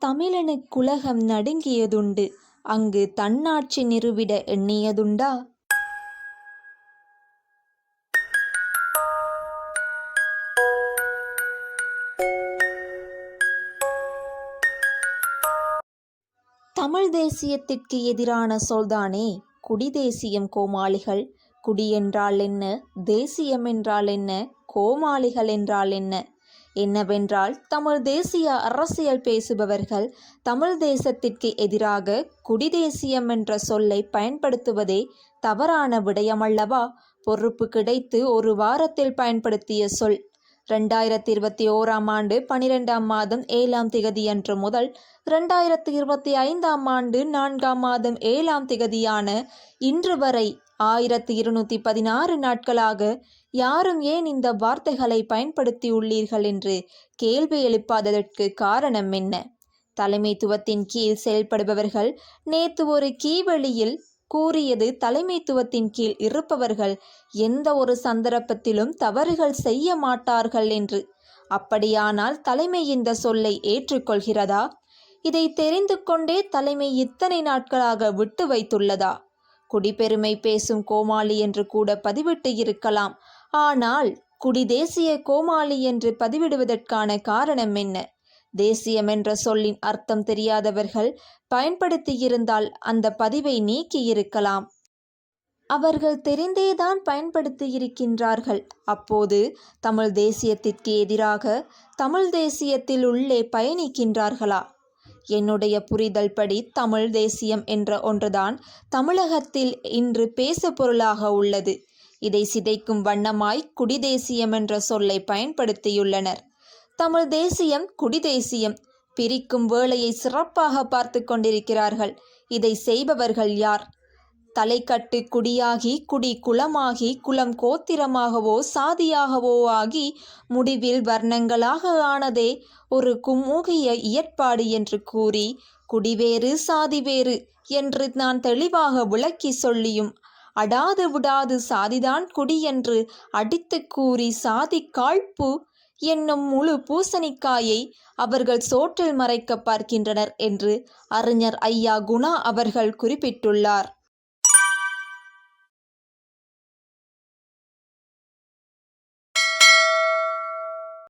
தமிழனுக்குலகம் நடுங்கியதுண்டு, அங்கு தன்னாட்சி நிறுவிட எண்ணியதுண்டா? தமிழ் தேசியத்திற்கு எதிரான சொல்தானே குடிதேசியம். கோமாளிகள். குடி என்றால் என்ன, தேசியம் என்றால் என்ன, கோமாளிகள் என்றால் என்ன? என்னவென்றால், தமிழ் தேசிய அரசியல் பேசுபவர்கள் தமிழ் தேசத்திற்கு எதிராக குடிதேசியம் என்ற சொல்லை பயன்படுத்துவதே தவறான விடயமல்லவா? பொறுப்பு கிடைத்து ஒரு வாரத்தில் பயன்படுத்திய சொல் 2021ஆம் ஆண்டு 12ஆம் மாதம் 7ஆம் திகதியன்று முதல் 2025ஆம் ஆண்டு 4ஆம் மாதம் 7ஆம் திகதியான இன்று வரை 1216 நாட்களாக யாரும் ஏன் இந்த வார்த்தைகளை பயன்படுத்தியுள்ளீர்கள் என்று கேள்வி எழுப்பாததற்கு காரணம் என்ன? தலைமைத்துவத்தின் கீழ் செயல்படுபவர்கள் நேற்று ஒரு கீவெளியில் கூறியது தலைமைத்துவத்தின் கீழ் இருப்பவர்கள் எந்த ஒரு சந்தர்ப்பத்திலும் தவறுகள் செய்ய மாட்டார்கள் என்று. அப்படியானால் தலைமை இந்த சொல்லை ஏற்றுக்கொள்கிறதா? இதை தெரிந்து கொண்டே தலைமை இத்தனை நாட்களாக விட்டு வைத்துள்ளதா? குடிபெருமை பேசும் கோமாளி என்று கூட பதிவிட்டு இருக்கலாம். ஆனால் குடிதேசிய கோமாளி என்று பதிவிடுவதற்கான காரணம் என்ன? தேசியம் என்ற சொல்லின் அர்த்தம் தெரியாதவர்கள் பயன்படுத்தியிருந்தால் அந்த பதிவை நீக்கியிருக்கலாம். அவர்கள் தெரிந்தேதான் பயன்படுத்தியிருக்கின்றார்கள். அப்போது தமிழ் தேசியத்திற்கு எதிராக தமிழ் தேசியத்தில் உள்ளே பயணிக்கின்றார்களா? என்னுடைய புரிதல் படி தமிழ் தேசியம் என்ற ஒன்றுதான் தமிழகத்தில் இன்று பேசு பொருளாக உள்ளது. இதை சிதைக்கும் வண்ணமாய் குடிதேசியம் என்ற சொல்லை பயன்படுத்தியுள்ளனர். தமிழ் தேசியம் குடிதேசியம் பிரிக்கும் வேளையை சிறப்பாக பார்த்து கொண்டிருக்கிறார்கள். இதை செய்பவர்கள் யார்? தலைக்கட்டு குடியாகி குடி குலமாகி குலம் கோத்திரமாகவோ சாதியாகவோ ஆகி முடிவில் வர்ணங்களாக ஆனதே ஒரு குமூகிய இயற்பாடு என்று கூறி குடிவேறு சாதி வேறு என்று நான் தெளிவாக விளக்கி சொல்லியும் அடாது விடாது சாதிதான் குடி என்று அடித்து கூறி சாதி காழ்ப்பு என்னும் முழு பூசணிக்காயை அவர்கள் சோற்றில் மறைக்க பார்க்கின்றனர் என்று அறிஞர் ஐயா குணா அவர்கள் குறிப்பிட்டுள்ளார்.